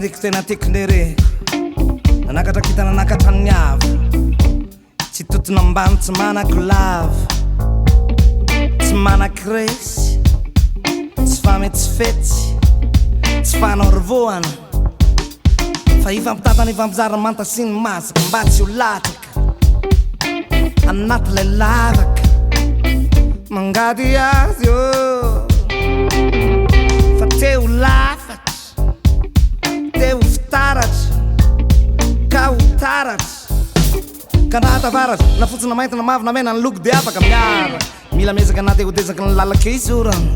ariko tena tekonereko nanakatra kita nanakatra niava tsy totona ambany tsy manako lava tsy manako resy tsy fametsy fetsy tsy fanorovoana fa ifampitatana ifampizara mantasiny masaka mba tsy ho latraka anaty lay lavaka mangady azy ô fa teo lafatra teo fitaratra ka ho taratra ka nahatavaratra na fotsina mainty na mavy na mena ny loko dia afaka miara mila mezaka anaty hotezaky ny lalaka isorana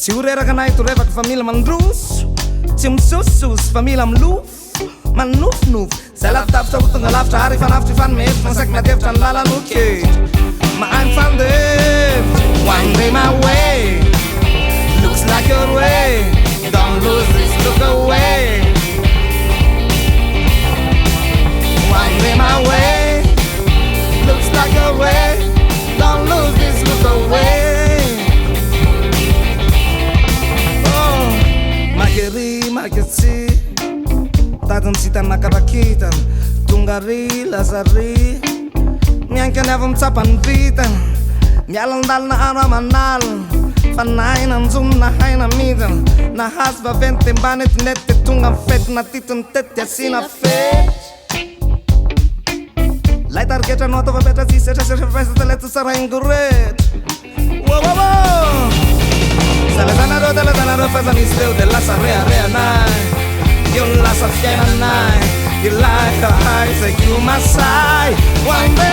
tsy ho reraka na hitorevaka fa mila mandroso tsy misososy fa mila milofo manofonofo zay lavitavitra ho tonga lavitra ary ifanavitra ifanimehitra masaky natevitra ny lalanoke my I'm founded one day my way looks like your way don't lose this look away one day my way looks like your way don't lose this look away oh mageri magezi tadiny tsy tanakarakitana tonga ry lazary miankany avy mitsapany vitana mialandalina ano amanalina fa naina njony na haina midana nahazo vaventy tembany etinety te tonga mifety na titony tety asina fety lay tariketra anao atao vapetra tsy setrasetrafesa teleto saraingoretra wowowo salazanareo talazanareo faza misy teo de lasa reareanay io ny lasa fiainanay ilay kahai say you masai one day